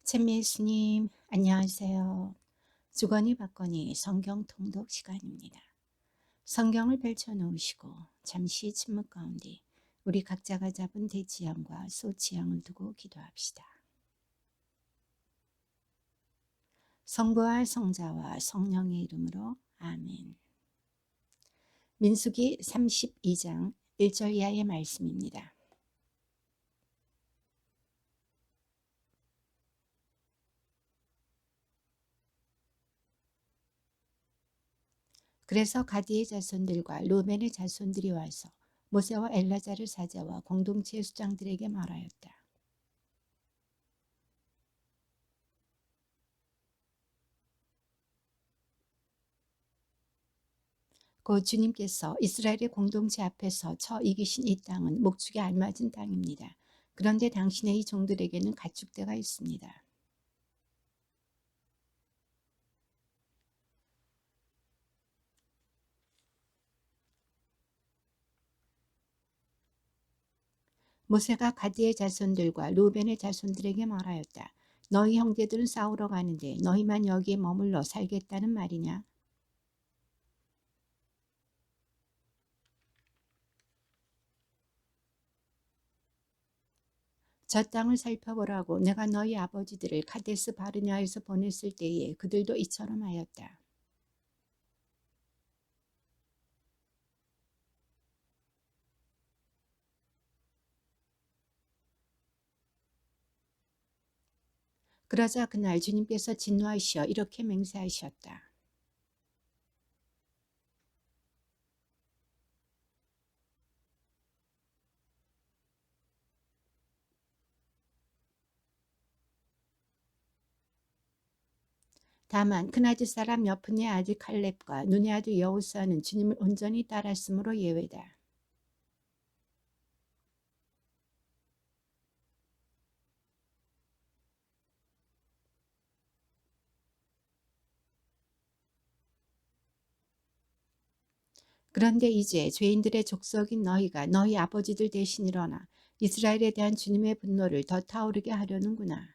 찬미 예수님, 안녕하세요. 주거니 받거니 성경 통독 시간입니다. 성경을 펼쳐놓으시고 잠시 침묵 가운데 우리 각자가 잡은 대지향과 소지향을 두고 기도합시다. 성부와 성자와 성령의 이름으로 아멘. 민수기 32장 1절 이하의 말씀입니다. 그래서 가디의 자손들과 루벤의 자손들이 와서 모세와 엘라자르 사자와 공동체의 수장들에게 말하였다. 곧 주님께서 이스라엘의 공동체 앞에서 쳐 이기신 이 땅은 목축에 알맞은 땅입니다. 그런데 당신의 이 종들에게는 가축대가 있습니다. 모세가 가디의 자손들과 루벤의 자손들에게 말하였다. 너희 형제들은 싸우러 가는데 너희만 여기에 머물러 살겠다는 말이냐? 저 땅을 살펴보라고 내가 너희 아버지들을 카데스 바르냐에서 보냈을 때에 그들도 이처럼 하였다. 그러자 그날 주님께서 진노하시어 이렇게 맹세하셨다. 다만 크나즈 사람 여푼의 아들 칼렙과 눈의 아들 여호수아는 주님을 온전히 따랐으므로 예외다. 그런데 이제 죄인들의 족속인 너희가 너희 아버지들 대신 일어나 이스라엘에 대한 주님의 분노를 더 타오르게 하려는구나.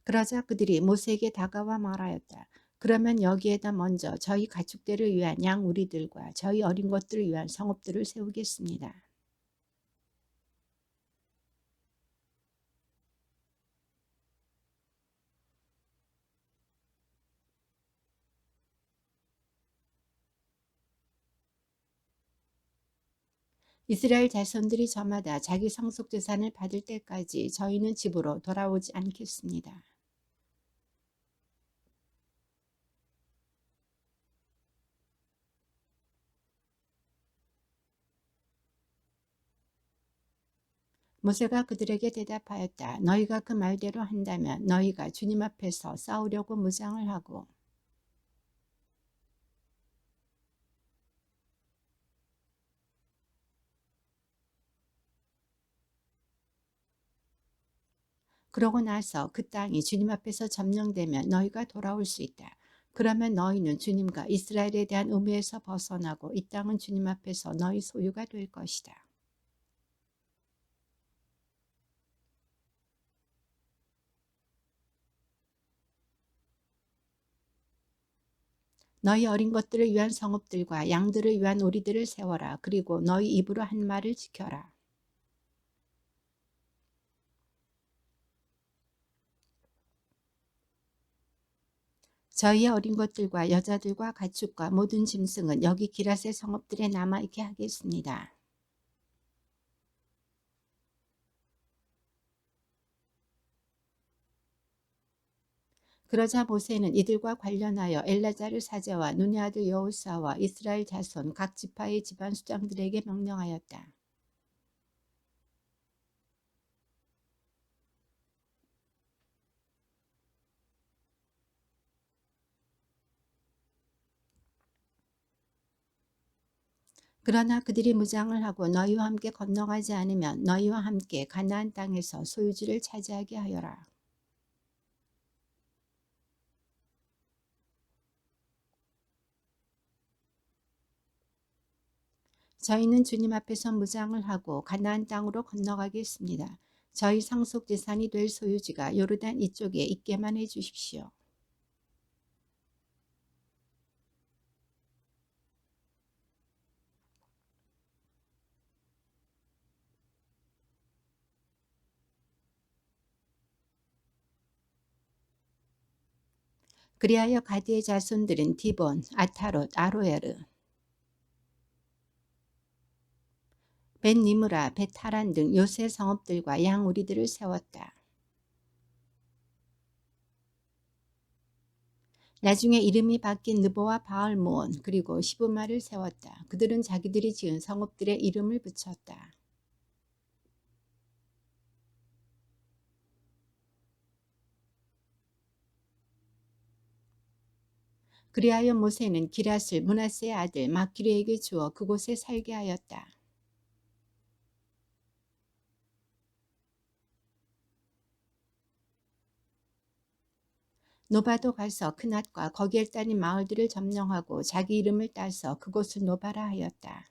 그러자 그들이 모세에게 다가와 말하였다. 그러면 여기에다 먼저 저희 가축들을 위한 양 우리들과 저희 어린 것들을 위한 성읍들을 세우겠습니다. 이스라엘 자손들이 저마다 자기 상속 재산을 받을 때까지 저희는 집으로 돌아오지 않겠습니다. 모세가 그들에게 대답하였다. 너희가 그 말대로 한다면 너희가 주님 앞에서 싸우려고 무장을 하고 그러고 나서 그 땅이 주님 앞에서 점령되면 너희가 돌아올 수 있다. 그러면 너희는 주님과 이스라엘에 대한 의무에서 벗어나고 이 땅은 주님 앞에서 너희 소유가 될 것이다. 너희 어린 것들을 위한 성읍들과 양들을 위한 오리들을 세워라. 그리고 너희 입으로 한 말을 지켜라. 저희의 어린 것들과 여자들과 가축과 모든 짐승은 여기 기라세 성읍들에 남아있게 하겠습니다. 그러자 모세는 이들과 관련하여 엘라자르 사자와 눈의 아들 여호수아와 이스라엘 자손 각 지파의 집안 수장들에게 명령하였다. 그러나 그들이 무장을 하고 너희와 함께 건너가지 않으면 너희와 함께 가나안 땅에서 소유지를 차지하게 하여라. 저희는 주님 앞에서 무장을 하고 가나안 땅으로 건너가겠습니다. 저희 상속 재산이 될 소유지가 요르단 이쪽에 있게만 해 주십시오. 그리하여 가드의 자손들은 디본, 아타롯, 아로에르, 벳니므라, 벳하란 등 요새 성읍들과 양우리들을 세웠다. 나중에 이름이 바뀐 느보와 바알모온 그리고 시브마를 세웠다. 그들은 자기들이 지은 성읍들의 이름을 붙였다. 그리하여 모세는 기랏을 므낫세의 아들 마키르에게 주어 그곳에 살게 하였다. 노바도 가서 크낫과 거기에 따른 마을들을 점령하고 자기 이름을 따서 그곳을 노바라 하였다.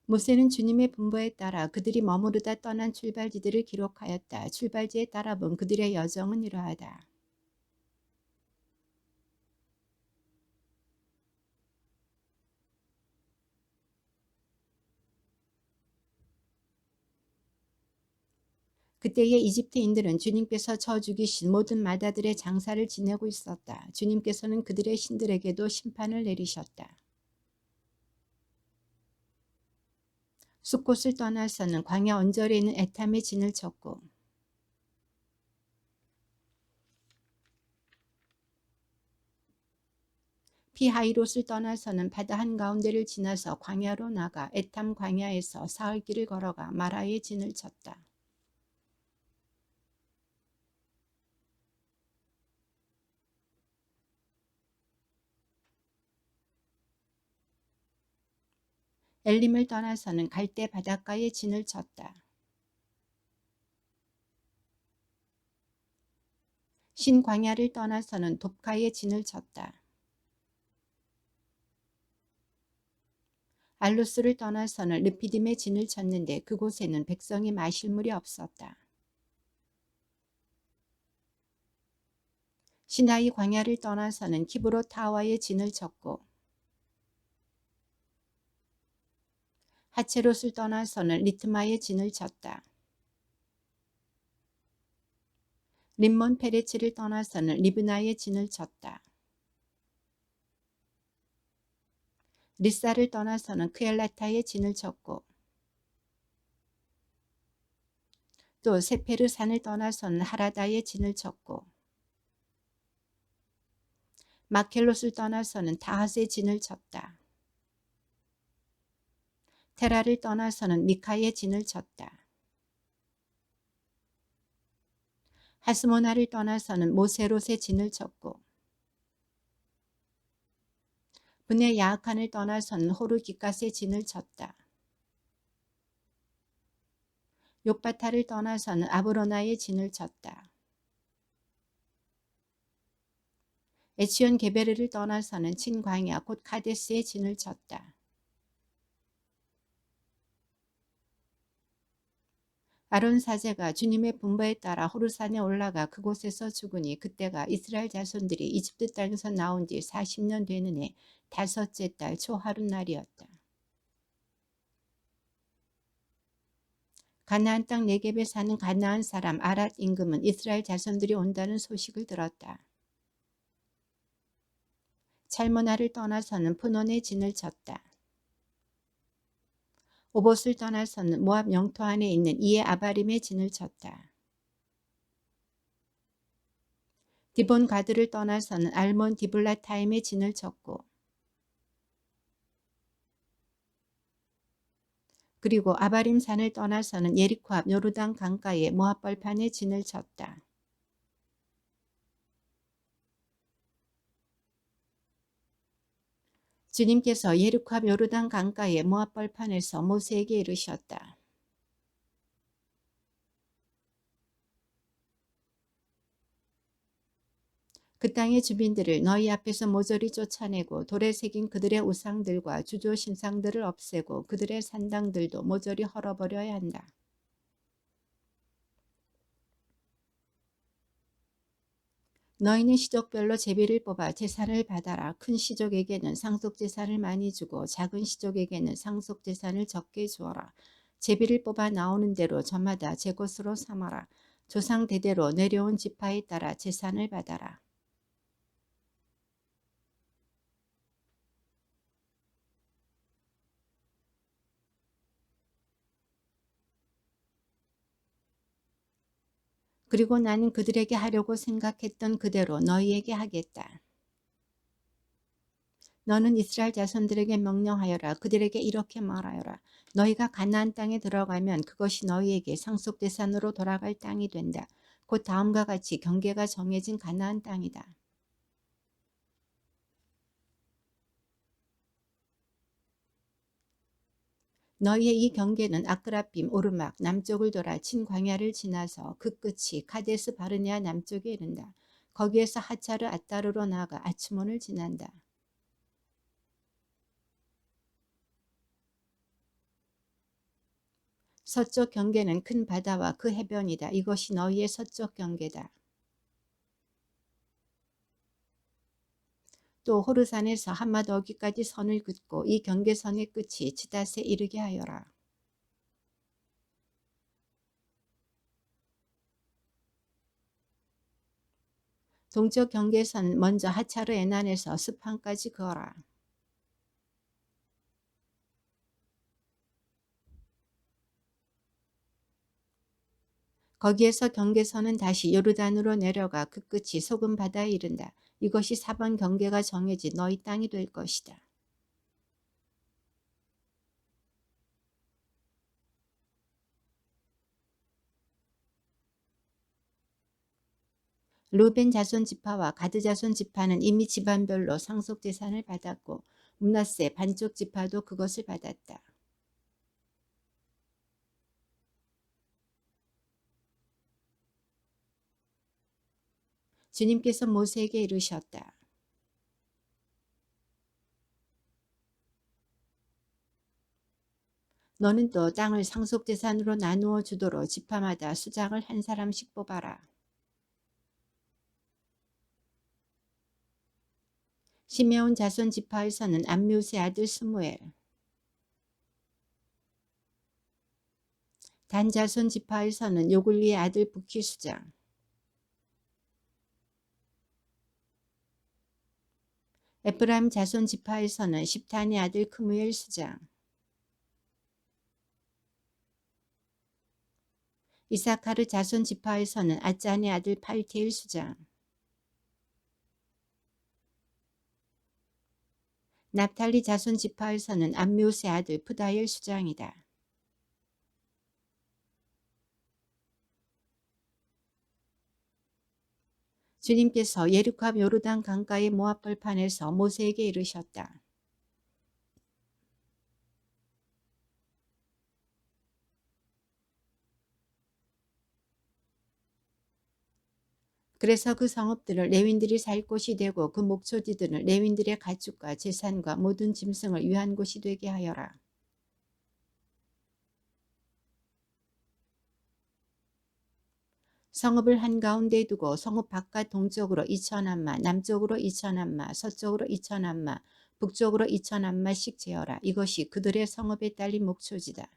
모세는 주님의 분부에 따라 그들이 머무르다 떠난 출발지들을 기록하였다. 출발지에 따라 본 그들의 여정은 이러하다. 그때의 이집트인들은 주님께서 쳐 죽이신 모든 마다들의 장사를 지내고 있었다. 주님께서는 그들의 신들에게도 심판을 내리셨다. 숫곳을 떠나서는 광야 언저리에 있는 에탐의 진을 쳤고 피하이롯을 떠나서는 바다 한가운데를 지나서 광야로 나가 에탐 광야에서 사흘 길을 걸어가 마라의 진을 쳤다. 엘림을 떠나서는 갈대 바닷가에 진을 쳤다. 신광야를 떠나서는 돕가에 진을 쳤다. 알루스를 떠나서는 르피딤에 진을 쳤는데 그곳에는 백성이 마실 물이 없었다. 시나이 광야를 떠나서는 키브롯 타와에 진을 쳤고 하체롯을 떠나서는 리트마에 진을 쳤다. 림몬 페레치를 떠나서는 리브나에 진을 쳤다. 리사를 떠나서는 크엘라타에 진을 쳤고 또 세페르 산을 떠나서는 하라다에 진을 쳤고 마켈롯을 떠나서는 다핫에 진을 쳤다. 테라를 떠나서는 미카에 진을 쳤다. 하스모나를 떠나서는 모세롯에 진을 쳤고 분의 야악한을 떠나서는 호르기갓에 진을 쳤다. 욕바타를 떠나서는 아브로나에 진을 쳤다. 에치온 게베르를 떠나서는 친광야 곧 카데스에 진을 쳤다. 아론 사제가 주님의 분부에 따라 호르산에 올라가 그곳에서 죽으니 그때가 이스라엘 자손들이 이집트 땅에서 나온 지 40년 되는 해 다섯째 달 초하룻날이었다. 가나안 땅 네겝에 사는 가나안 사람 아랏 임금은 이스라엘 자손들이 온다는 소식을 들었다. 찰모나를 떠나서는 푸논에 진을 쳤다. 오봇을 떠나서는 모압 영토 안에 있는 이에 아바림에 진을 쳤다. 디본 가드를 떠나서는 알몬 디블라타임에 진을 쳤고 그리고 아바림 산을 떠나서는 예리코 앞 요르단 강가에 모압 벌판에 진을 쳤다. 주님께서 예리코 앞 요르단 강가의 모압 벌판에서 모세에게 이르셨다. 그 땅의 주민들을 너희 앞에서 모조리 쫓아내고 돌에 새긴 그들의 우상들과 주조 신상들을 없애고 그들의 산당들도 모조리 헐어버려야 한다. 너희는 시족별로 제비를 뽑아 제사를 받아라. 큰 시족에게는 상속제사를 많이 주고 작은 시족에게는 상속제사를 적게 주어라. 제비를 뽑아 나오는 대로 저마다 제 것으로 삼아라. 조상 대대로 내려온 지파에 따라 제산을 받아라. 그리고 나는 그들에게 하려고 생각했던 그대로 너희에게 하겠다. 너는 이스라엘 자손들에게 명령하여라. 그들에게 이렇게 말하여라. 너희가 가나안 땅에 들어가면 그것이 너희에게 상속대산으로 돌아갈 땅이 된다. 곧 다음과 같이 경계가 정해진 가나안 땅이다. 너희의 이 경계는 아크라빔 오르막 남쪽을 돌아 친 광야를 지나서 그 끝이 카데스 바르네아 남쪽에 이른다. 거기에서 하차르 아따르로 나아가 아츠몬을 지난다. 서쪽 경계는 큰 바다와 그 해변이다. 이것이 너희의 서쪽 경계다. 또 호르산에서 하마더기까지 선을 긋고 이 경계선의 끝이 지닷에 이르게 하여라. 동쪽 경계선 먼저 하차르 에난에서 스판까지 그어라. 거기에서 경계선은 다시 요르단으로 내려가 그 끝이 소금 바다에 이른다. 이것이 사번 경계가 정해진 너희 땅이 될 것이다. 루벤 자손 지파와 가드 자손 지파는 이미 집안별로 상속재산을 받았고 므낫세 반쪽 지파도 그것을 받았다. 주님께서 모세에게 이르셨다. 너는 또 땅을 상속재산으로 나누어 주도록 지파마다 수장을 한 사람씩 뽑아라. 시메온 자손 지파에서는 암뮤스의 아들 스무엘, 단 자손 지파에서는 요굴리의 아들 부키 수장, 에프라임 자손 지파에서는 십탄의 아들 크무엘 수장, 이사카르 자손 지파에서는 아짠의 아들 팔티엘 수장, 납탈리 자손 지파에서는 암뮤스의 아들 푸다엘 수장이다. 주님께서 예리코 앞 요르단 강가의 모압 벌판에서 모세에게 이르셨다. 그래서 그 성읍들을 레윈들이 살 곳이 되고 그 목초지들을 레윈들의 가축과 재산과 모든 짐승을 위한 곳이 되게 하여라. 성읍을 한가운데 두고 성읍 바깥 동쪽으로 2,000암마, 남쪽으로 2,000암마, 서쪽으로 2,000암마, 북쪽으로 2,000암마씩 재어라. 이것이 그들의 성읍에 딸린 목초지다.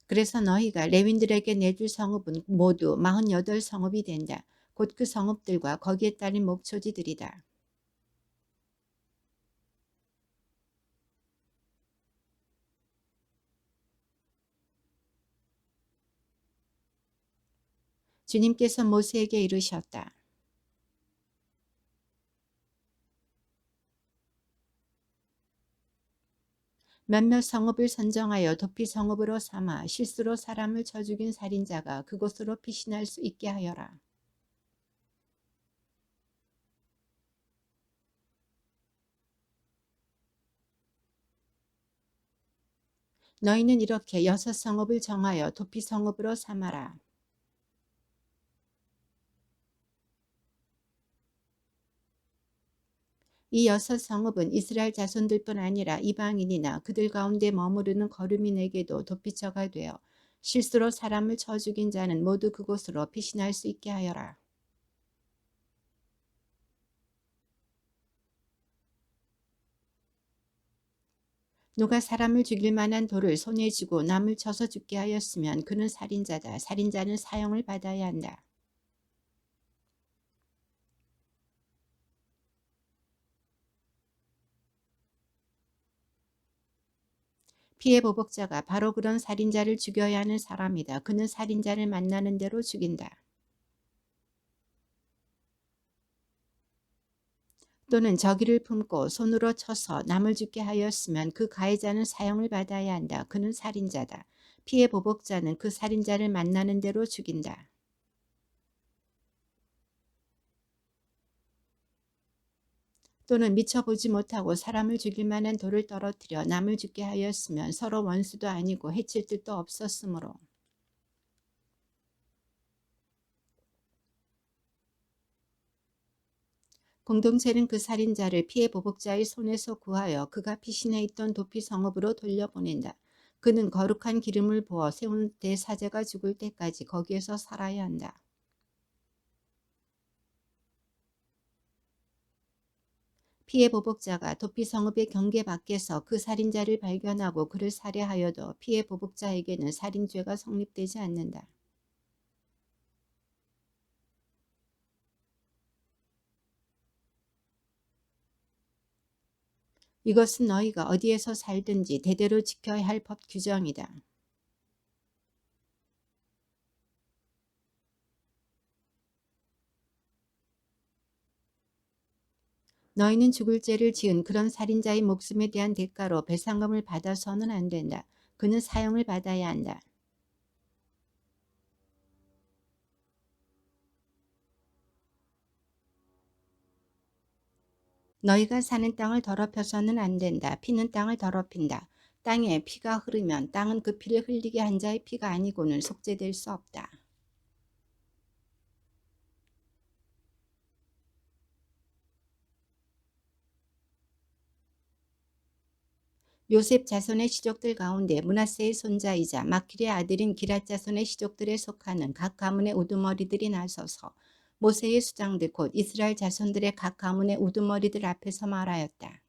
그래서 너희가 레윈들에게 내줄 성읍은 모두 48성읍이 된다. 곧 그 성읍들과 거기에 딸린 목초지들이다. 주님께서 모세에게 이르셨다. 몇몇 성읍을 선정하여 도피 성읍으로 삼아 실수로 사람을 쳐 죽인 살인자가 그곳으로 피신할 수 있게 하여라. 너희는 이렇게 6성읍을 정하여 도피 성읍으로 삼아라. 이 6성읍은 이스라엘 자손들뿐 아니라 이방인이나 그들 가운데 머무르는 거류민에게도 도피처가 되어 실수로 사람을 쳐 죽인 자는 모두 그곳으로 피신할 수 있게 하여라. 누가 사람을 죽일 만한 돌을 손에 쥐고 남을 쳐서 죽게 하였으면 그는 살인자다. 살인자는 사형을 받아야 한다. 피해 보복자가 바로 그런 살인자를 죽여야 하는 사람이다. 그는 살인자를 만나는 대로 죽인다. 또는 저기를 품고 손으로 쳐서 남을 죽게 하였으면 그 가해자는 사형을 받아야 한다. 그는 살인자다. 피해 보복자는 그 살인자를 만나는 대로 죽인다. 또는 미처 보지 못하고 사람을 죽일 만한 돌을 떨어뜨려 남을 죽게 하였으면 서로 원수도 아니고 해칠 뜻도 없었으므로 공동체는 그 살인자를 피해 보복자의 손에서 구하여 그가 피신해 있던 도피 성읍으로 돌려보낸다. 그는 거룩한 기름을 부어 세운 대사제가 죽을 때까지 거기에서 살아야 한다. 피해 보복자가 도피 성읍의 경계 밖에서 그 살인자를 발견하고 그를 살해하여도 피해 보복자에게는 살인죄가 성립되지 않는다. 이것은 너희가 어디에서 살든지 대대로 지켜야 할 법 규정이다. 너희는 죽을 죄를 지은 그런 살인자의 목숨에 대한 대가로 배상금을 받아서는 안 된다. 그는 사형을 받아야 한다. 너희가 사는 땅을 더럽혀서는 안 된다. 피는 땅을 더럽힌다. 땅에 피가 흐르면 땅은 그 피를 흘리게 한 자의 피가 아니고는 속죄될 수 없다. 요셉 자손의 시족들 가운데 므낫세의 손자이자 마킬의 아들인 기랏 자손의 시족들에 속하는 각 가문의 우두머리들이 나서서 모세의 수장들 곧 이스라엘 자손들의 각 가문의 우두머리들 앞에서 말하였다.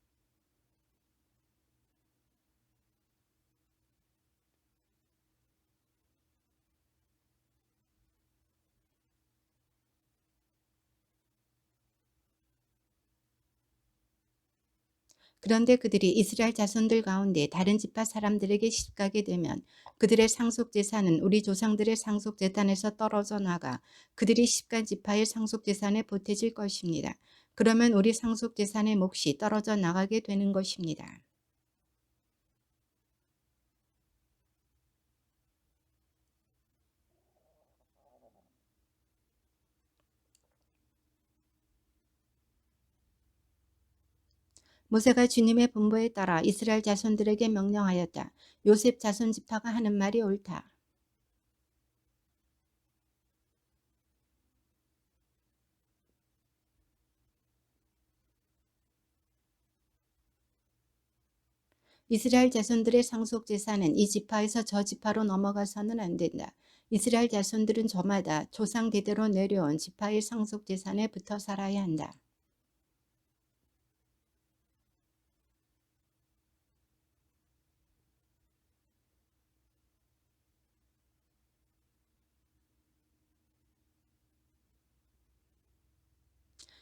그런데 그들이 이스라엘 자손들 가운데 다른 지파 사람들에게 시집가게 되면 그들의 상속재산은 우리 조상들의 상속재산에서 떨어져 나가 그들이 시집간 지파의 상속재산에 보태질 것입니다. 그러면 우리 상속재산의 몫이 떨어져 나가게 되는 것입니다. 모세가 주님의 분부에 따라 이스라엘 자손들에게 명령하였다. 요셉 자손 지파가 하는 말이 옳다. 이스라엘 자손들의 상속 재산은 이 지파에서 저 지파로 넘어가서는 안 된다. 이스라엘 자손들은 저마다 조상 대대로 내려온 지파의 상속 재산에 붙어 살아야 한다.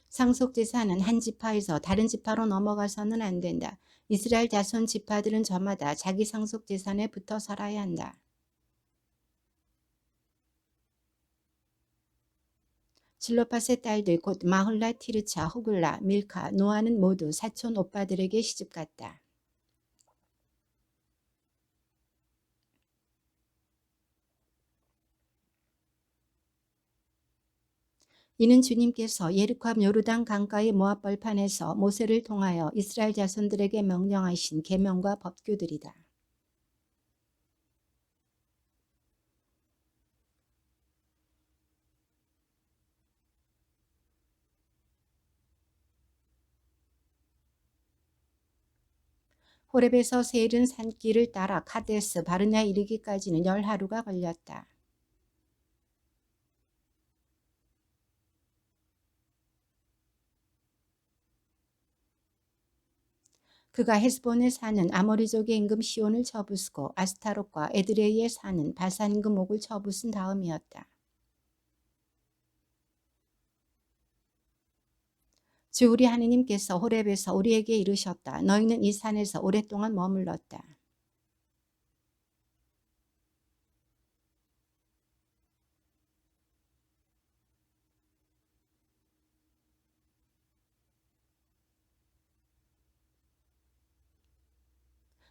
상속 재산은 한 지파에서 다른 지파로 넘어가서는 안 된다. 이스라엘 자손 지파들은 저마다 자기 상속 재산에 붙어 살아야 한다. 질로팟의 딸들 곧 마흘라, 티르차, 호글라, 밀카, 노아는 모두 사촌 오빠들에게 시집갔다. 이는 주님께서 예리코 앞 요르단 강가의 모압 벌판에서 모세를 통하여 이스라엘 자손들에게 명령하신 계명과 법규들이다. 호렙에서 세일은 산길을 따라 카데스 바르네에 이르기까지는 10하루가 걸렸다. 그가 헤스본에 사는 아모리족의 임금 시온을 쳐부수고 아스타롯과 에드레이에 사는 바산 임금 옥을 쳐부순 다음이었다. 주 우리 하느님께서 호렙에서 우리에게 이르셨다. 너희는 이 산에서 오랫동안 머물렀다.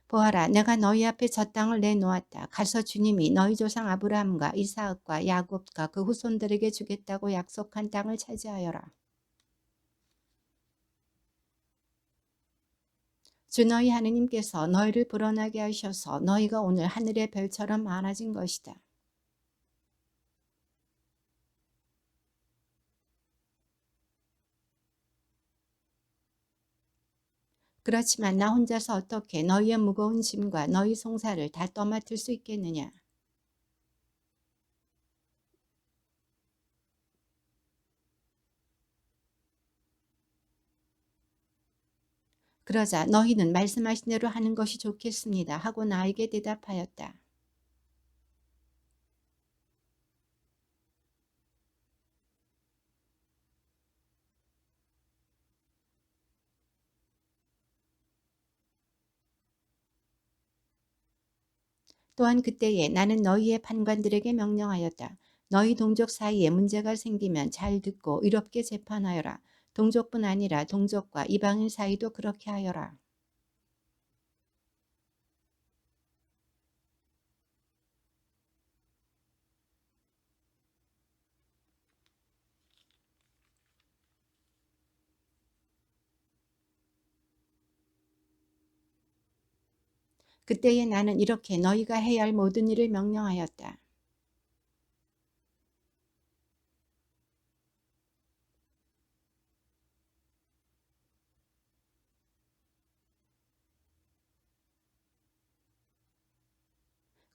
보아라, 내가 너희 앞에 저 땅을 내놓았다. 가서 주님이 너희 조상 아브라함과 이사학과 야곱과 그 후손들에게 주겠다고 약속한 땅을 차지하여라. 주 너희 하느님께서 너희를 불어나게 하셔서 너희가 오늘 하늘의 별처럼 많아진 것이다. 그렇지만 나 혼자서 어떻게 너희의 무거운 짐과 너희 송사를 다 떠맡을 수 있겠느냐. 그러자 너희는 말씀하신 대로 하는 것이 좋겠습니다 하고 나에게 대답하였다. 또한 그때에 나는 너희의 판관들에게 명령하였다. 너희 동족 사이에 문제가 생기면 잘 듣고 의롭게 재판하여라. 동족뿐 아니라 동족과 이방인 사이도 그렇게 하여라. 그때에 나는 이렇게 너희가 해야 할 모든 일을 명령하였다.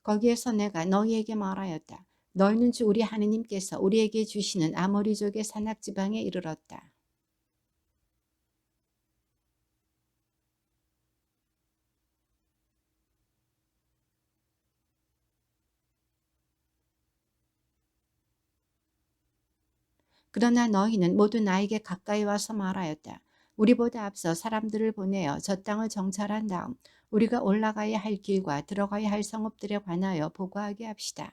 거기에서 내가 너희에게 말하였다. 너희는 주 우리 하느님께서 우리에게 주시는 아모리족의 산악지방에 이르렀다. 그러나 너희는 모두 나에게 가까이 와서 말하였다. 우리보다 앞서 사람들을 보내어 저 땅을 정찰한 다음 우리가 올라가야 할 길과 들어가야 할 성읍들에 관하여 보고하게 합시다.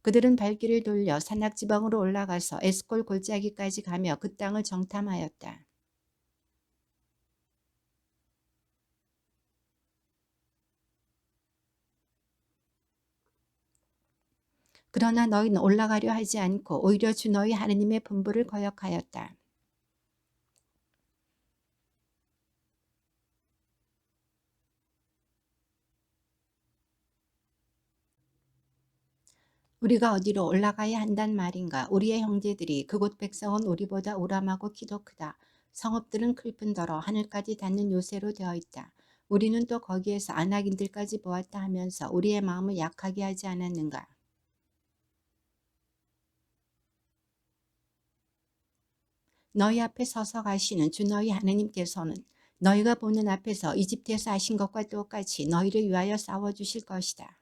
그들은 발길을 돌려 산악지방으로 올라가서 에스콜 골짜기까지 가며 그 땅을 정탐하였다. 그러나 너희는 올라가려 하지 않고 오히려 주 너희 하느님의 분부를 거역하였다. 우리가 어디로 올라가야 한단 말인가. 우리의 형제들이 그곳 백성은 우리보다 우람하고 키도 크다. 성읍들은 클 뿐더러 하늘까지 닿는 요새로 되어 있다. 우리는 또 거기에서 안악인들까지 보았다 하면서 우리의 마음을 약하게 하지 않았는가. 너희 앞에 서서 가시는 주 너희 하느님께서는 너희가 보는 앞에서 이집트에서 하신 것과 똑같이 너희를 위하여 싸워주실 것이다.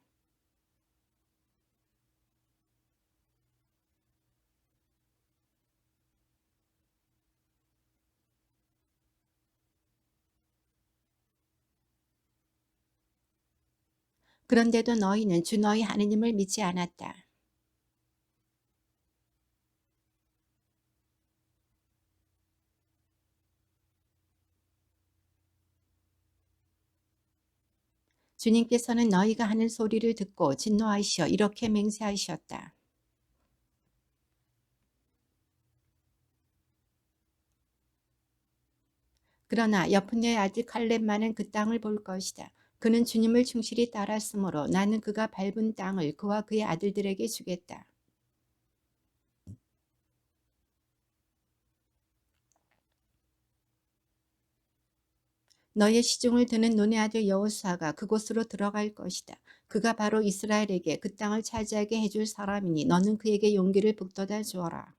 그런데도 너희는 주 너희 하느님을 믿지 않았다. 주님께서는 너희가 하는 소리를 듣고 진노하시어 이렇게 맹세하셨다. 그러나 여푼네의 아들 칼렙만은 그 땅을 볼 것이다. 그는 주님을 충실히 따랐으므로 나는 그가 밟은 땅을 그와 그의 아들들에게 주겠다. 너의 시중을 드는 눈의 아들 여호수아가 그곳으로 들어갈 것이다. 그가 바로 이스라엘에게 그 땅을 차지하게 해줄 사람이니 너는 그에게 용기를 북돋아 주어라.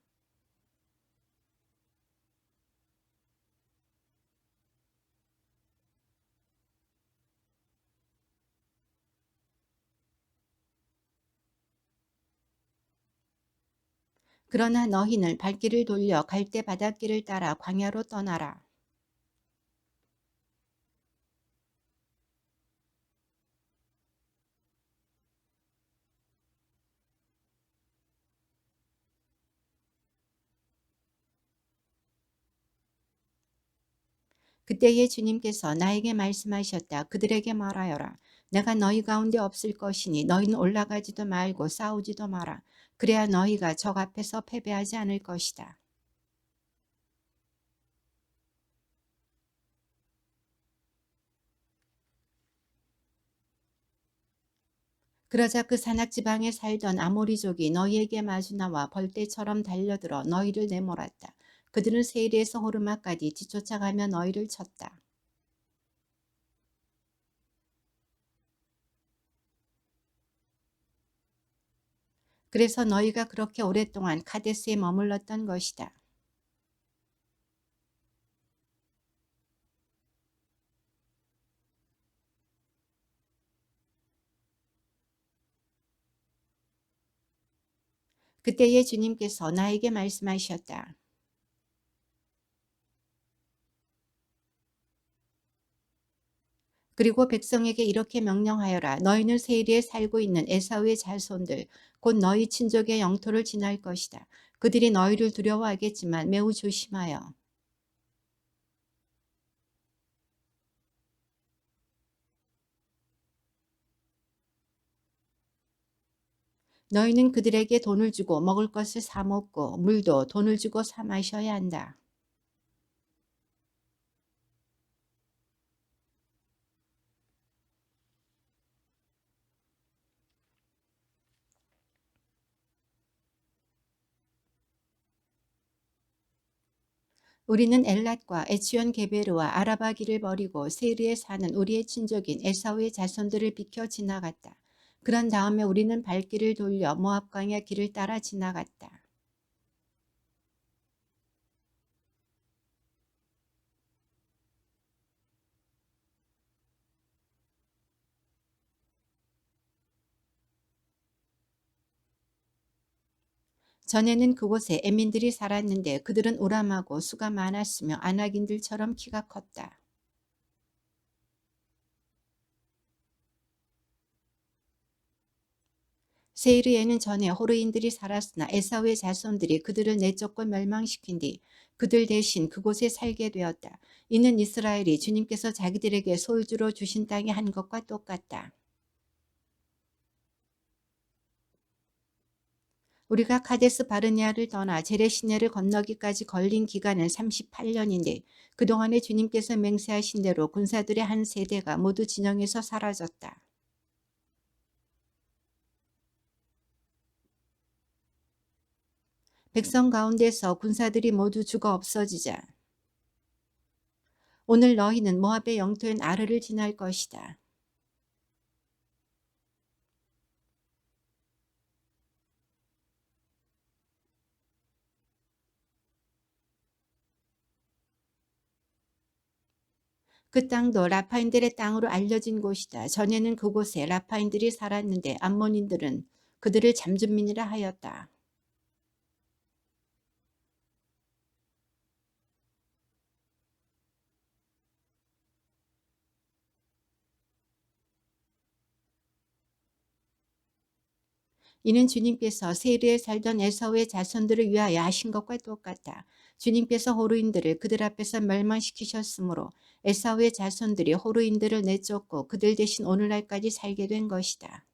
그러나 너희는 발길을 돌려 갈대 바닷길을 따라 광야로 떠나라. 그때에 주님께서 나에게 말씀하셨다. 그들에게 말하여라. 내가 너희 가운데 없을 것이니 너희는 올라가지도 말고 싸우지도 마라. 그래야 너희가 적 앞에서 패배하지 않을 것이다. 그러자 그 산악지방에 살던 아모리족이 너희에게 마주 나와 벌떼처럼 달려들어 너희를 내몰았다. 그들은 세일에서 호르마까지 뒤쫓아가며 너희를 쳤다. 그래서 너희가 그렇게 오랫동안 카데스에 머물렀던 것이다. 그때에 주님께서 나에게 말씀하셨다. 그리고 백성에게 이렇게 명령하여라. 너희는 세일에 살고 있는 에사우의 자손들, 곧 너희 친족의 영토를 지날 것이다. 그들이 너희를 두려워하겠지만 매우 조심하여. 너희는 그들에게 돈을 주고 먹을 것을 사 먹고 물도 돈을 주고 사 마셔야 한다. 우리는 엘랏과 에치온 게베르와 아라바 길을 버리고 세르에 사는 우리의 친족인 에사우의 자손들을 비켜 지나갔다. 그런 다음에 우리는 발길을 돌려 모압 광야 길을 따라 지나갔다. 전에는 그곳에 에민들이 살았는데 그들은 우람하고 수가 많았으며 아낙인들처럼 키가 컸다. 세이르에는 전에 호르인들이 살았으나 에사우의 자손들이 그들을 내쫓고 멸망시킨 뒤 그들 대신 그곳에 살게 되었다. 이는 이스라엘이 주님께서 자기들에게 소유주로 주신 땅에 한 것과 똑같다. 우리가 카데스 바르네아를 떠나 제레시네를 건너기까지 걸린 기간은 38년인데 그동안에 주님께서 맹세하신 대로 군사들의 한 세대가 모두 진영에서 사라졌다. 백성 가운데서 군사들이 모두 죽어 없어지자 오늘 너희는 모압의 영토인 아르를 지날 것이다. 그 땅도 라파인들의 땅으로 알려진 곳이다. 전에는 그곳에 라파인들이 살았는데 암몬인들은 그들을 잠준민이라 하였다. 이는 주님께서 세르에 살던 에사우의 자손들을 위하여 하신 것과 똑같다. 주님께서 호루인들을 그들 앞에서 멸망시키셨으므로 에사우의 자손들이 호루인들을 내쫓고 그들 대신 오늘날까지 살게 된 것이다.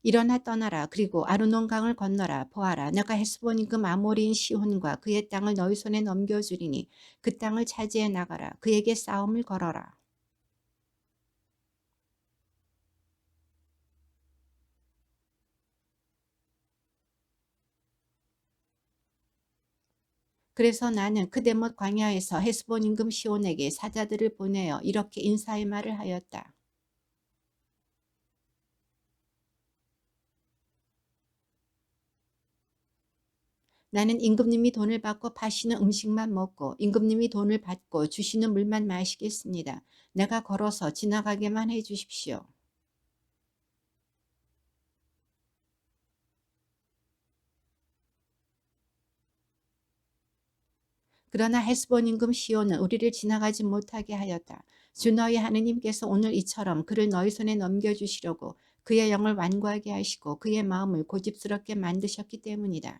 일어나 떠나라. 그리고 아르논 강을 건너라. 보아라. 내가 헤스본 임금 아모리인 시혼과 그의 땅을 너희 손에 넘겨주리니 그 땅을 차지해 나가라. 그에게 싸움을 걸어라. 그래서 나는 그대못 광야에서 헤스본 임금 시온에게 사자들을 보내어 이렇게 인사의 말을 하였다. 나는 임금님이 돈을 받고 파시는 음식만 먹고 임금님이 돈을 받고 주시는 물만 마시겠습니다. 내가 걸어서 지나가게만 해 주십시오. 그러나 헤스본 임금 시온은 우리를 지나가지 못하게 하였다. 주 너희 하느님께서 오늘 이처럼 그를 너희 손에 넘겨주시려고 그의 영을 완고하게 하시고 그의 마음을 고집스럽게 만드셨기 때문이다.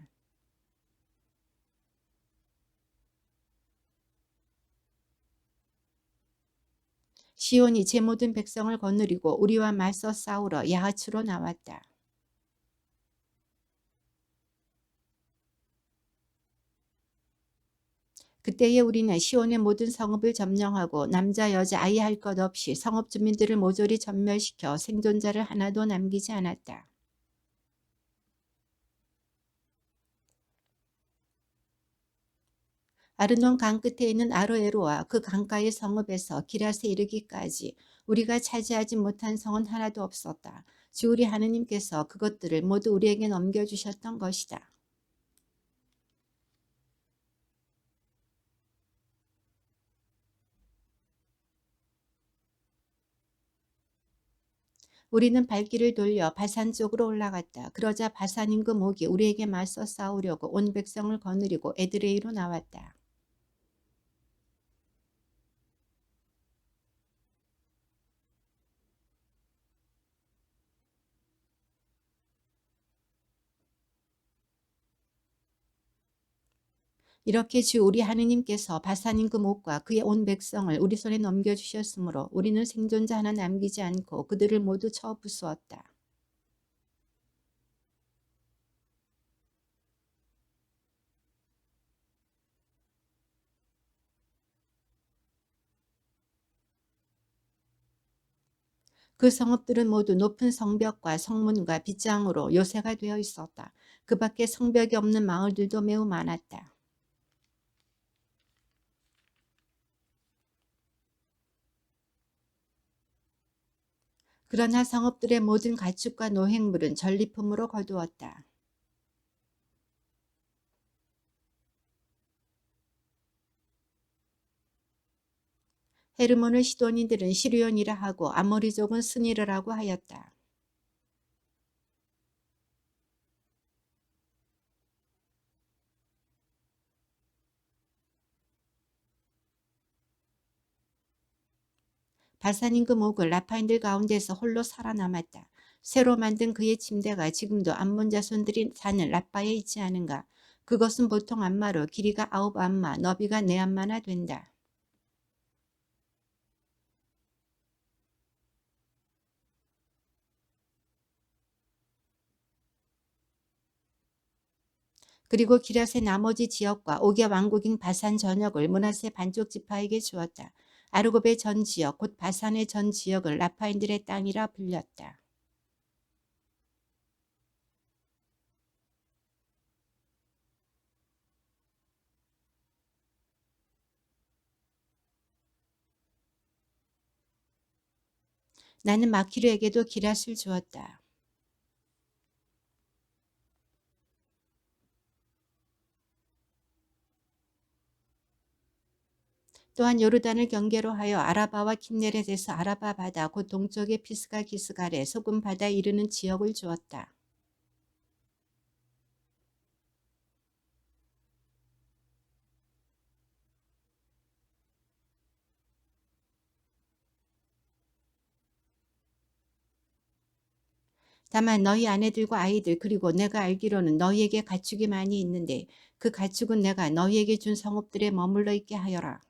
시온이 제 모든 백성을 거느리고 우리와 맞서 싸우러 야하츠로 나왔다. 그때에 우리는 시온의 모든 성읍을 점령하고 남자 여자 아이 할 것 없이 성읍 주민들을 모조리 전멸시켜 생존자를 하나도 남기지 않았다. 아르논 강 끝에 있는 아로에로와 그 강가의 성읍에서 기랏에 이르기까지 우리가 차지하지 못한 성은 하나도 없었다. 주 우리 하느님께서 그것들을 모두 우리에게 넘겨주셨던 것이다. 우리는 발길을 돌려 바산 쪽으로 올라갔다. 그러자 바산 임금 옥이 우리에게 맞서 싸우려고 온 백성을 거느리고 에드레이로 나왔다. 이렇게 주 우리 하느님께서 바산 임금 옥과 그의 온 백성을 우리 손에 넘겨주셨으므로 우리는 생존자 하나 남기지 않고 그들을 모두 쳐 부수었다. 그 성읍들은 모두 높은 성벽과 성문과 빗장으로 요새가 되어 있었다. 그 밖에 성벽이 없는 마을들도 매우 많았다. 그러나 성읍들의 모든 가축과 노획물은 전리품으로 거두었다. 헤르몬을 시돈이들은 시르온이라 하고 아모리족은 스니르라고 하였다. 바산 임금 옥은 라파인들 가운데서 홀로 살아남았다. 새로 만든 그의 침대가 지금도 암몬 자손들이 사는 라빠에 있지 않은가. 그것은 보통 안마로 길이가 9안마, 너비가 4안마나 된다. 그리고 기럇의 나머지 지역과 옥의 왕국인 바산 전역을 므낫세 반쪽 지파에게 주었다. 아르곱의 전 지역 곧 바산의 전 지역을 라파인들의 땅이라 불렸다. 나는 마키르에게도 기럇을 주었다. 또한 요르단을 경계로 하여 아라바와 킨네렛에서 아라바 바다 곧 동쪽의 피스가 기스갈에 소금 바다에 이르는 지역을 주었다. 다만 너희 아내들과 아이들 그리고 내가 알기로는 너희에게 가축이 많이 있는데 그 가축은 내가 너희에게 준 성읍들에 머물러 있게 하여라.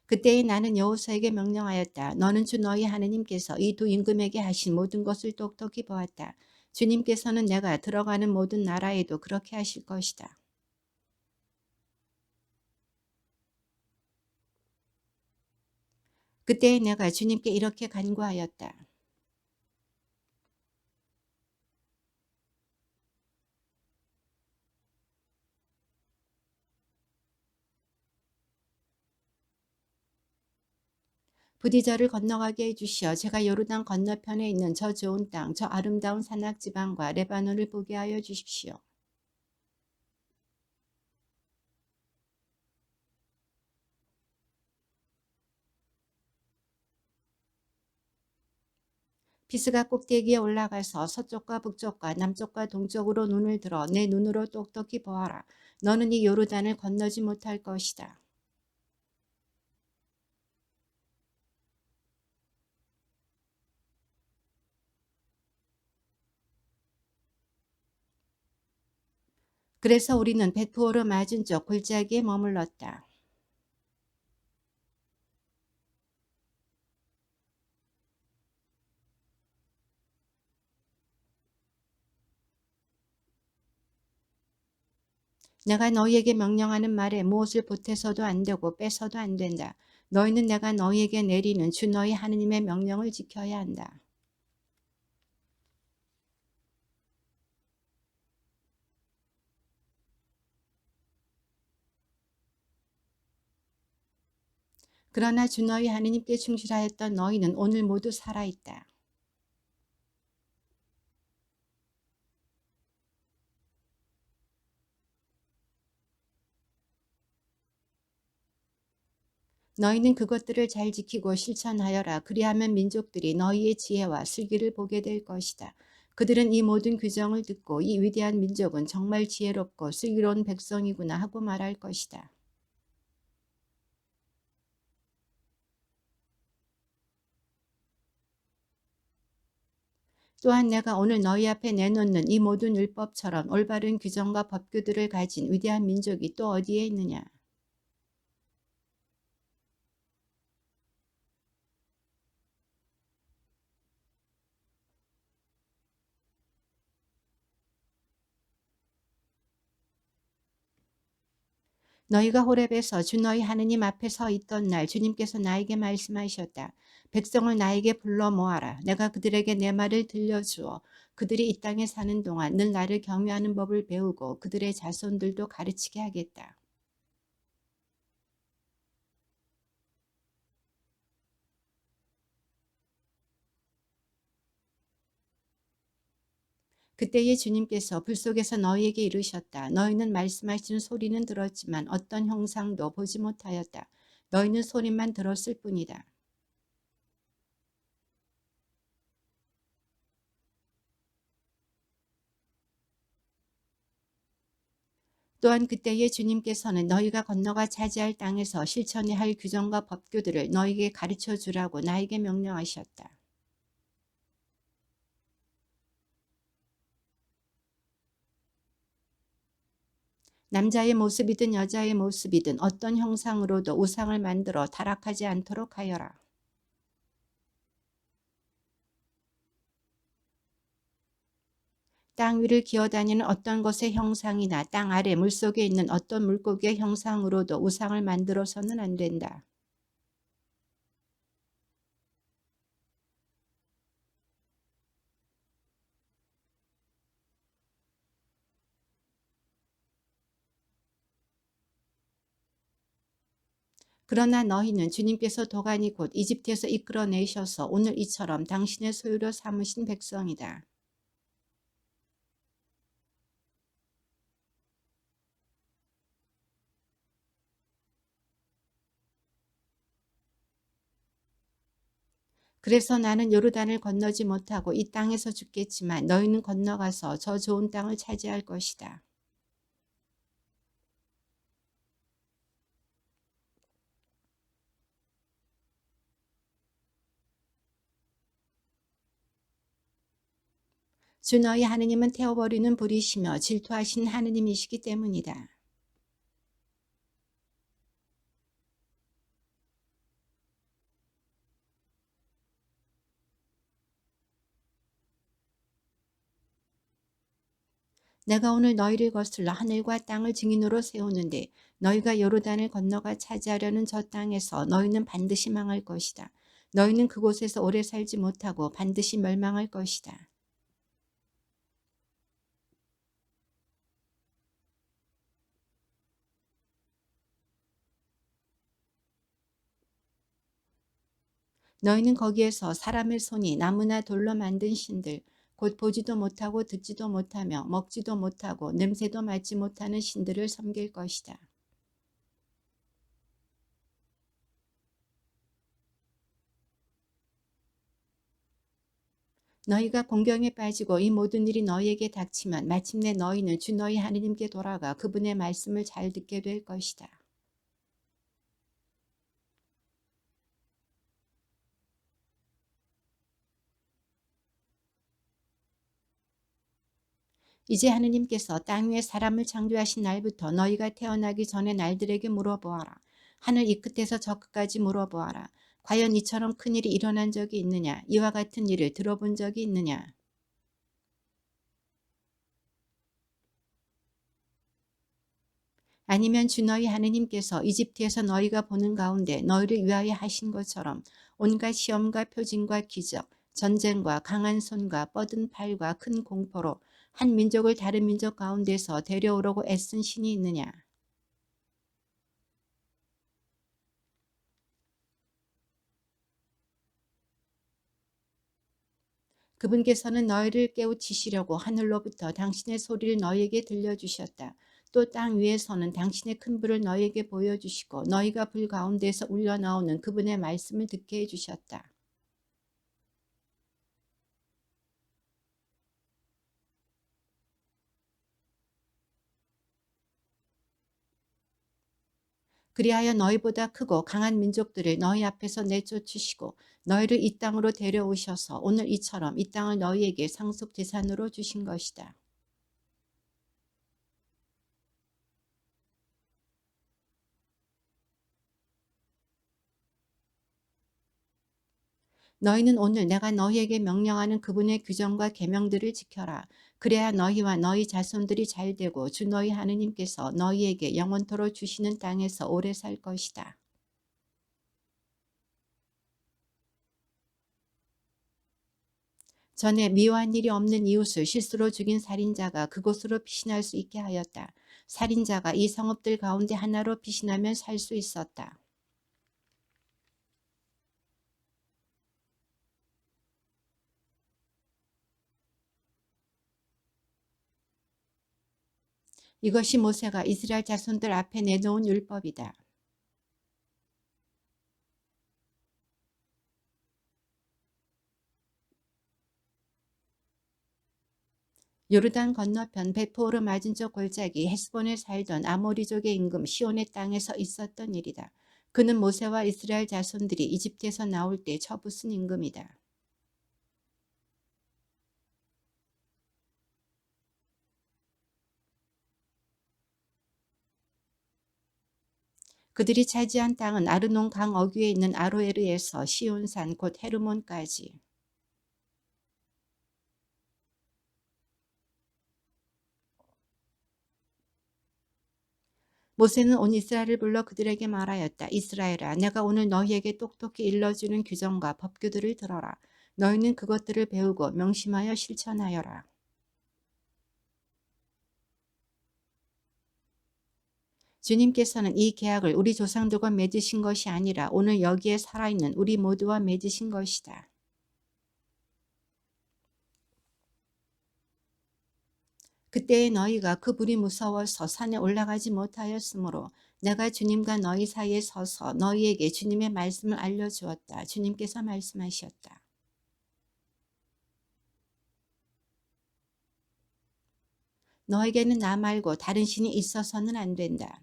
그때에 나는 여호수아에게 명령하였다. 너는 주 너희 하느님께서 이 두 임금에게 하신 모든 것을 똑똑히 보았다. 주님께서는 내가 들어가는 모든 나라에도 그렇게 하실 것이다. 그때 내가 주님께 이렇게 간구하였다. 부디 저를 건너가게 해주시어 제가 요르단 건너편에 있는 저 좋은 땅, 저 아름다운 산악지방과 레바논을 보게 하여 주십시오. 피스가 꼭대기에 올라가서 서쪽과 북쪽과 남쪽과 동쪽으로 눈을 들어 내 눈으로 똑똑히 보아라. 너는 이 요르단을 건너지 못할 것이다. 그래서 우리는 베트오르 맞은쪽 골짜기에 머물렀다. 내가 너희에게 명령하는 말에 무엇을 보태서도 안 되고 빼서도 안 된다. 너희는 내가 너희에게 내리는 주 너희 하느님의 명령을 지켜야 한다. 그러나 주 너희 하느님께 충실하였던 너희는 오늘 모두 살아있다. 너희는 그것들을 잘 지키고 실천하여라. 그리하면 민족들이 너희의 지혜와 슬기를 보게 될 것이다. 그들은 이 모든 규정을 듣고 이 위대한 민족은 정말 지혜롭고 슬기로운 백성이구나 하고 말할 것이다. 또한 내가 오늘 너희 앞에 내놓는 이 모든 율법처럼 올바른 규정과 법규들을 가진 위대한 민족이 또 어디에 있느냐. 너희가 호렙에서 주 너희 하느님 앞에 서 있던 날 주님께서 나에게 말씀하셨다. 백성을 나에게 불러 모아라. 내가 그들에게 내 말을 들려주어 그들이 이 땅에 사는 동안 늘 나를 경외하는 법을 배우고 그들의 자손들도 가르치게 하겠다. 그때에 주님께서 불 속에서 너희에게 이르셨다. 너희는 말씀하시는 소리는 들었지만 어떤 형상도 보지 못하였다. 너희는 소리만 들었을 뿐이다. 또한 그때에 주님께서는 너희가 건너가 차지할 땅에서 실천해야 할 규정과 법규들을 너희에게 가르쳐 주라고 나에게 명령하셨다. 남자의 모습이든 여자의 모습이든 어떤 형상으로도 우상을 만들어 타락하지 않도록 하여라. 땅 위를 기어다니는 어떤 것의 형상이나 땅 아래 물속에 있는 어떤 물고기의 형상으로도 우상을 만들어서는 안 된다. 그러나 너희는 주님께서 도가니 곧 이집트에서 이끌어내셔서 오늘 이처럼 당신의 소유로 삼으신 백성이다. 그래서 나는 요르단을 건너지 못하고 이 땅에서 죽겠지만 너희는 건너가서 저 좋은 땅을 차지할 것이다. 주 너희 하느님은 태워버리는 불이시며 질투하신 하느님이시기 때문이다. 내가 오늘 너희를 거슬러 하늘과 땅을 증인으로 세우는데 너희가 요르단을 건너가 차지하려는 저 땅에서 너희는 반드시 망할 것이다. 너희는 그곳에서 오래 살지 못하고 반드시 멸망할 것이다. 너희는 거기에서 사람의 손이 나무나 돌로 만든 신들, 곧 보지도 못하고 듣지도 못하며 먹지도 못하고 냄새도 맡지 못하는 신들을 섬길 것이다. 너희가 공경에 빠지고 이 모든 일이 너희에게 닥치면 마침내 너희는 주 너희 하느님께 돌아가 그분의 말씀을 잘 듣게 될 것이다. 이제 하느님께서 땅 위에 사람을 창조하신 날부터 너희가 태어나기 전의 날들에게 물어보아라. 하늘 이 끝에서 저 끝까지 물어보아라. 과연 이처럼 큰 일이 일어난 적이 있느냐? 이와 같은 일을 들어본 적이 있느냐? 아니면 주 너희 하느님께서 이집트에서 너희가 보는 가운데 너희를 위하여 하신 것처럼 온갖 시험과 표징과 기적, 전쟁과 강한 손과 뻗은 팔과 큰 공포로 한 민족을 다른 민족 가운데서 데려오려고 애쓴 신이 있느냐? 그분께서는 너희를 깨우치시려고 하늘로부터 당신의 소리를 너희에게 들려주셨다. 또 땅 위에서는 당신의 큰 불을 너희에게 보여주시고 너희가 불 가운데서 울려나오는 그분의 말씀을 듣게 해주셨다. 그리하여 너희보다 크고 강한 민족들을 너희 앞에서 내쫓으시고 너희를 이 땅으로 데려오셔서 오늘 이처럼 이 땅을 너희에게 상속 재산으로 주신 것이다. 너희는 오늘 내가 너희에게 명령하는 그분의 규정과 계명들을 지켜라. 그래야 너희와 너희 자손들이 잘되고 주 너희 하느님께서 너희에게 영원토록 주시는 땅에서 오래 살 것이다. 전에 미워한 일이 없는 이웃을 실수로 죽인 살인자가 그곳으로 피신할 수 있게 하였다. 살인자가 이 성읍들 가운데 하나로 피신하면 살 수 있었다. 이것이 모세가 이스라엘 자손들 앞에 내놓은 율법이다. 요르단 건너편 베트오르 맞은쪽 골짜기 헤스본에 살던 아모리족의 임금 시온의 땅에서 있었던 일이다. 그는 모세와 이스라엘 자손들이 이집트에서 나올 때 처부순 임금이다. 그들이 차지한 땅은 아르논 강 어귀에 있는 아로에르에서 시온산 곧 헤르몬까지. 모세는 온 이스라엘을 불러 그들에게 말하였다. 이스라엘아, 내가 오늘 너희에게 똑똑히 일러주는 규정과 법규들을 들어라. 너희는 그것들을 배우고 명심하여 실천하여라. 주님께서는 이 계약을 우리 조상들과 맺으신 것이 아니라 오늘 여기에 살아있는 우리 모두와 맺으신 것이다. 그때에 너희가 그 불이 무서워서 산에 올라가지 못하였으므로 내가 주님과 너희 사이에 서서 너희에게 주님의 말씀을 알려주었다. 주님께서 말씀하셨다. 너에게는 나 말고 다른 신이 있어서는 안 된다.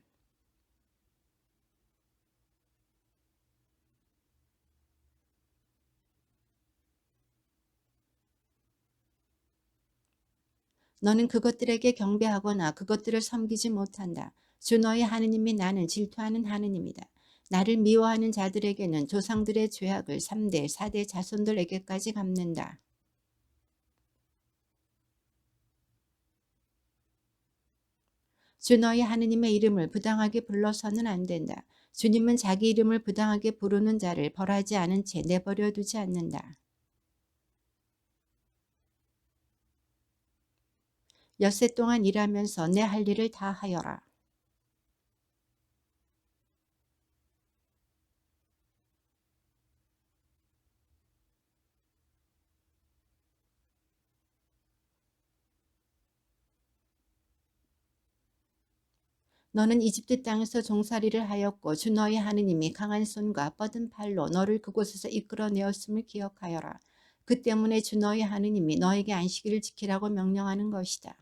너는 그것들에게 경배하거나 그것들을 섬기지 못한다. 주 너희 하느님이 나는 질투하는 하느님이다. 나를 미워하는 자들에게는 조상들의 죄악을 3대, 4대 자손들에게까지 갚는다. 주 너희 하느님의 이름을 부당하게 불러서는 안 된다. 주님은 자기 이름을 부당하게 부르는 자를 벌하지 않은 채 내버려 두지 않는다. 엿새 동안 일하면서 내 할 일을 다 하여라. 너는 이집트 땅에서 종살이를 하였고 주 너희 하느님이 강한 손과 뻗은 팔로 너를 그곳에서 이끌어내었음을 기억하여라. 그 때문에 주 너희 하느님이 너에게 안식일을 지키라고 명령하는 것이다.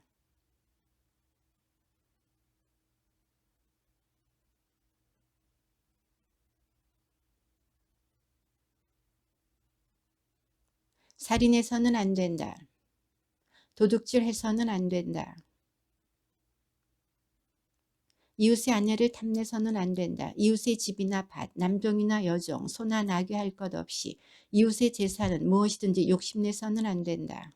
살인해서는 안 된다. 도둑질해서는 안 된다. 이웃의 아내를 탐내서는 안 된다. 이웃의 집이나 밭, 남종이나 여종, 소나 나귀 할 것 없이 이웃의 재산은 무엇이든지 욕심내서는 안 된다.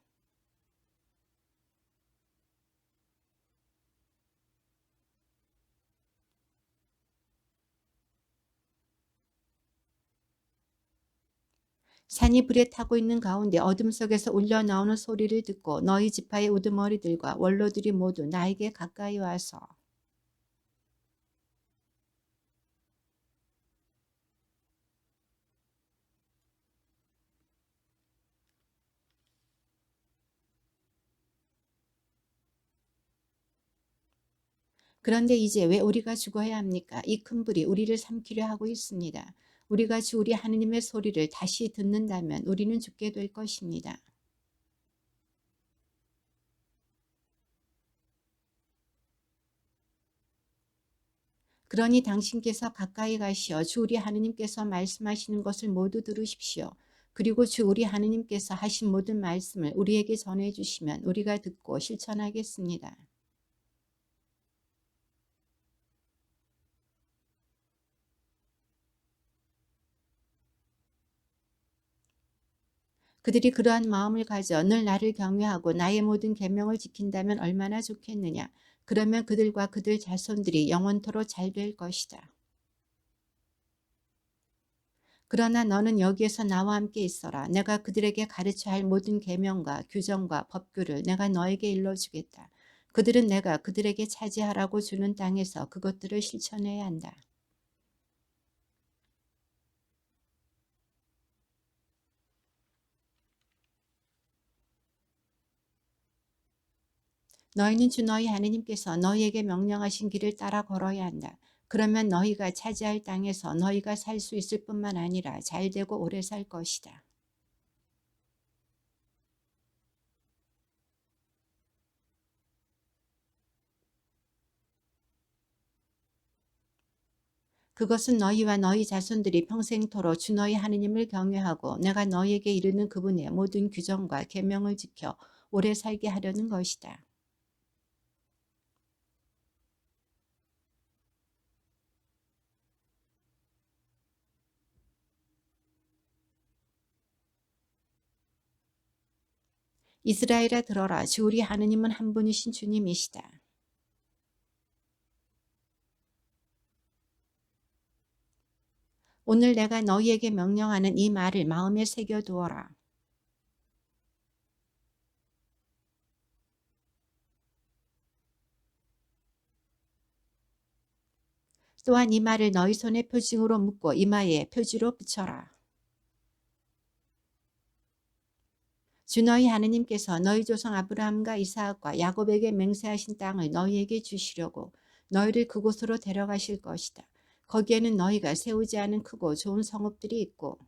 산이 불에 타고 있는 가운데 어둠 속에서 울려 나오는 소리를 듣고 너희 지파의 우두머리들과 원로들이 모두 나에게 가까이 와서 그런데 이제 왜 우리가 죽어야 합니까? 이 큰 불이 우리를 삼키려 하고 있습니다. 우리가 주 우리 하느님의 소리를 다시 듣는다면 우리는 죽게 될 것입니다. 그러니 당신께서 가까이 가시어 주 우리 하느님께서 말씀하시는 것을 모두 들으십시오. 그리고 주 우리 하느님께서 하신 모든 말씀을 우리에게 전해주시면 우리가 듣고 실천하겠습니다. 그들이 그러한 마음을 가져 늘 나를 경외하고 나의 모든 계명을 지킨다면 얼마나 좋겠느냐. 그러면 그들과 그들 자손들이 영원토록 잘 될 것이다. 그러나 너는 여기에서 나와 함께 있어라. 내가 그들에게 가르쳐야 할 모든 계명과 규정과 법규를 내가 너에게 일러주겠다. 그들은 내가 그들에게 차지하라고 주는 땅에서 그것들을 실천해야 한다. 너희는 주 너희 하느님께서 너희에게 명령하신 길을 따라 걸어야 한다. 그러면 너희가 차지할 땅에서 너희가 살 수 있을 뿐만 아니라 잘되고 오래 살 것이다. 그것은 너희와 너희 자손들이 평생토록 주 너희 하느님을 경외하고 내가 너희에게 이르는 그분의 모든 규정과 계명을 지켜 오래 살게 하려는 것이다. 이스라엘아 들어라. 주 우리 하느님은 한 분이신 주님이시다. 오늘 내가 너희에게 명령하는 이 말을 마음에 새겨두어라. 또한 이 말을 너희 손에 표징으로 묶고 이마에 표지로 붙여라. 주 너희 하느님께서 너희 조상 아브라함과 이삭과 야곱에게 맹세하신 땅을 너희에게 주시려고 너희를 그곳으로 데려가실 것이다. 거기에는 너희가 세우지 않은 크고 좋은 성읍들이 있고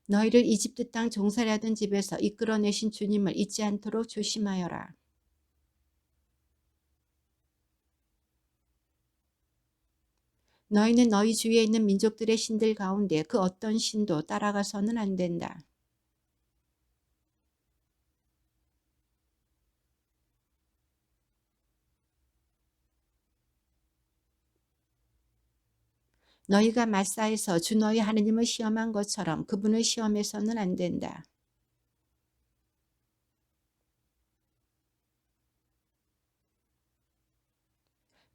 너희를 이집트 땅 종살이하던 집에서 이끌어내신 주님을 잊지 않도록 조심하여라. 너희는 너희 주위에 있는 민족들의 신들 가운데 그 어떤 신도 따라가서는 안 된다. 너희가 마사에서 주 너희 하느님을 시험한 것처럼 그분을 시험해서는 안 된다.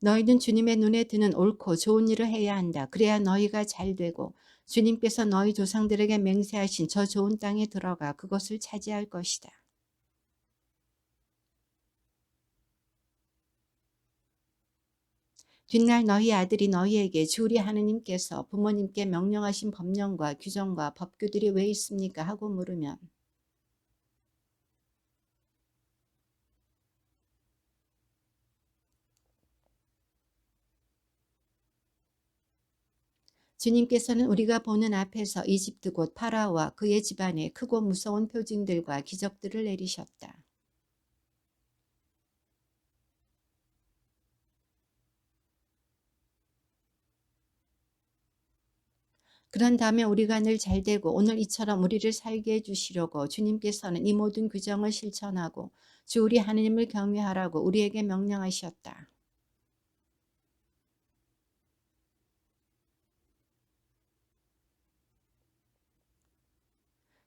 너희는 주님의 눈에 드는 옳고 좋은 일을 해야 한다. 그래야 너희가 잘 되고 주님께서 너희 조상들에게 맹세하신 저 좋은 땅에 들어가 그것을 차지할 것이다. 뒷날 너희 아들이 너희에게 주 우리 하느님께서 부모님께 명령하신 법령과 규정과 법규들이 왜 있습니까? 하고 물으면 주님께서는 우리가 보는 앞에서 이집트 곧 파라오와 그의 집안에 크고 무서운 표징들과 기적들을 내리셨다. 그런 다음에 우리가 늘 잘되고 오늘 이처럼 우리를 살게 해주시려고 주님께서는 이 모든 규정을 실천하고 주 우리 하느님을 경외하라고 우리에게 명령하셨다.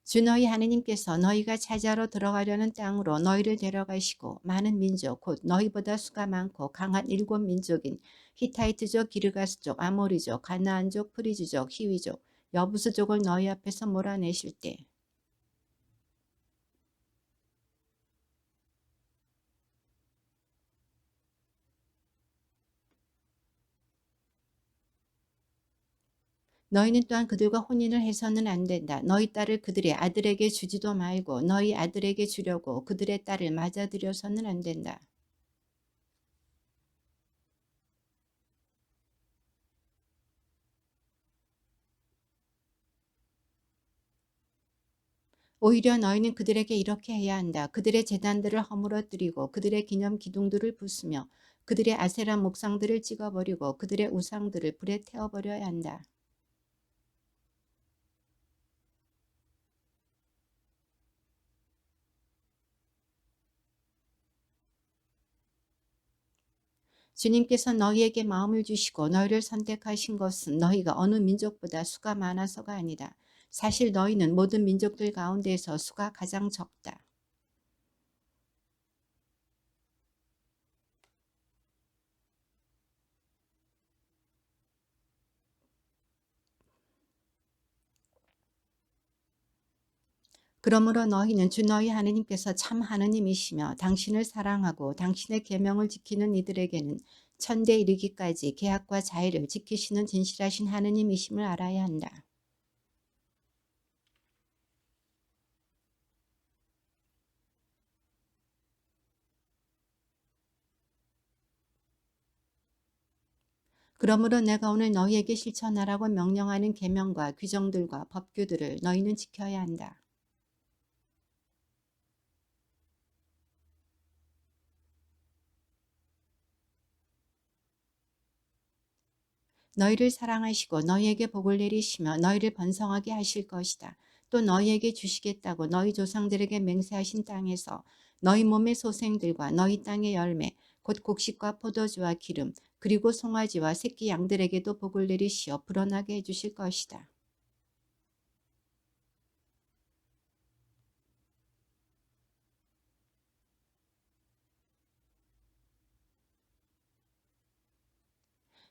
주 너희 하느님께서 너희가 차지하러 들어가려는 땅으로 너희를 데려가시고 많은 민족 곧 너희보다 수가 많고 강한 7민족인 히타이트족, 기르가스족, 아모리족, 가나안족, 프리즈족, 히위족, 여부스족을 너희 앞에서 몰아내실 때 너희는 또한 그들과 혼인을 해서는 안 된다. 너희 딸을 그들의 아들에게 주지도 말고 너희 아들에게 주려고 그들의 딸을 맞아들여서는 안 된다. 오히려 너희는 그들에게 이렇게 해야 한다. 그들의 제단들을 허물어뜨리고 그들의 기념 기둥들을 부수며 그들의 아세라 목상들을 찍어버리고 그들의 우상들을 불에 태워버려야 한다. 주님께서 너희에게 마음을 주시고 너희를 선택하신 것은 너희가 어느 민족보다 수가 많아서가 아니다. 사실 너희는 모든 민족들 가운데에서 수가 가장 적다. 그러므로 너희는 주 너희 하느님께서 참 하느님이시며 당신을 사랑하고 당신의 계명을 지키는 이들에게는 천대 이르기까지 계약과 자애를 지키시는 진실하신 하느님이심을 알아야 한다. 그러므로 내가 오늘 너희에게 실천하라고 명령하는 계명과 규정들과 법규들을 너희는 지켜야 한다. 너희를 사랑하시고 너희에게 복을 내리시며 너희를 번성하게 하실 것이다. 또 너희에게 주시겠다고 너희 조상들에게 맹세하신 땅에서 너희 몸의 소생들과 너희 땅의 열매 곧 곡식과 포도주와 기름 그리고 송아지와 새끼 양들에게도 복을 내리시어 불어나게 해주실 것이다.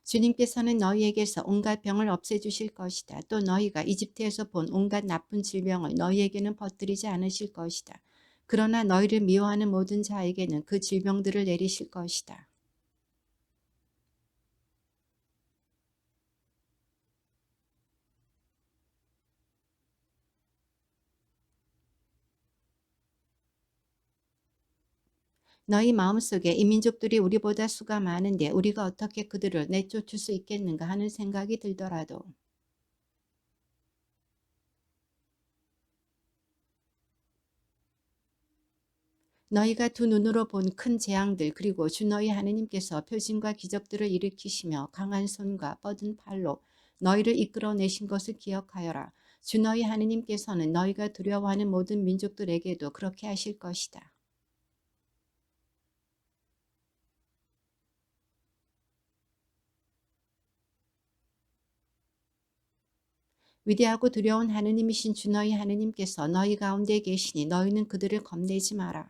주님께서는 너희에게서 온갖 병을 없애주실 것이다. 또 너희가 이집트에서 본 온갖 나쁜 질병을 너희에게는 퍼뜨리지 않으실 것이다. 그러나 너희를 미워하는 모든 자에게는 그 질병들을 내리실 것이다. 너희 마음속에 이 민족들이 우리보다 수가 많은데 우리가 어떻게 그들을 내쫓을 수 있겠는가 하는 생각이 들더라도 너희가 두 눈으로 본 큰 재앙들 그리고 주 너희 하느님께서 표징과 기적들을 일으키시며 강한 손과 뻗은 팔로 너희를 이끌어내신 것을 기억하여라. 주 너희 하느님께서는 너희가 두려워하는 모든 민족들에게도 그렇게 하실 것이다. 위대하고 두려운 하느님이신 주 너희 하느님께서 너희 가운데 계시니 너희는 그들을 겁내지 마라.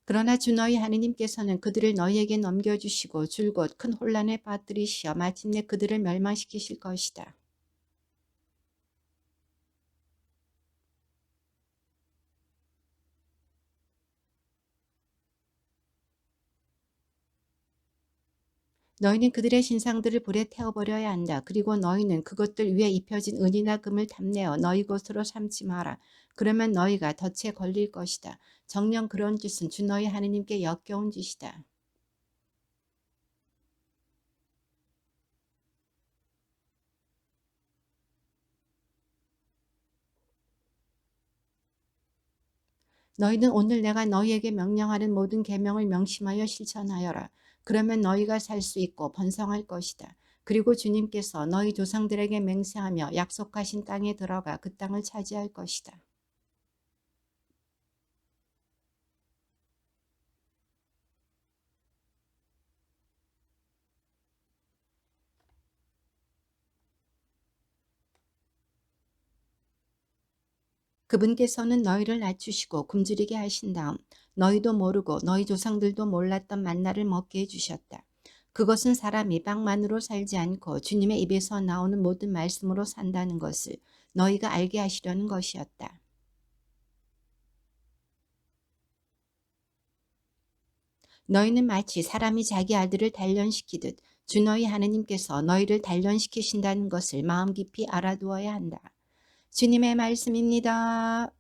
그러나 주 너희 하느님께서는 그들을 너희에게 넘겨주시고 줄곧 큰 혼란에 빠뜨리시어 마침내 그들을 멸망시키실 것이다. 너희는 그들의 신상들을 불에 태워버려야 한다. 그리고 너희는 그것들 위에 입혀진 은이나 금을 탐내어 너희 것으로 삼지 마라. 그러면 너희가 덫에 걸릴 것이다. 정녕 그런 짓은 주 너희 하느님께 역겨운 짓이다. 너희는 오늘 내가 너희에게 명령하는 모든 계명을 명심하여 실천하여라. 그러면 너희가 살 수 있고 번성할 것이다. 그리고 주님께서 너희 조상들에게 맹세하며 약속하신 땅에 들어가 그 땅을 차지할 것이다. 그분께서는 너희를 낮추시고 굶주리게 하신 다음 너희도 모르고 너희 조상들도 몰랐던 만나를 먹게 해주셨다. 그것은 사람이 빵만으로 살지 않고 주님의 입에서 나오는 모든 말씀으로 산다는 것을 너희가 알게 하시려는 것이었다. 너희는 마치 사람이 자기 아들을 단련시키듯 주 너희 하느님께서 너희를 단련시키신다는 것을 마음 깊이 알아두어야 한다. 주님의 말씀입니다.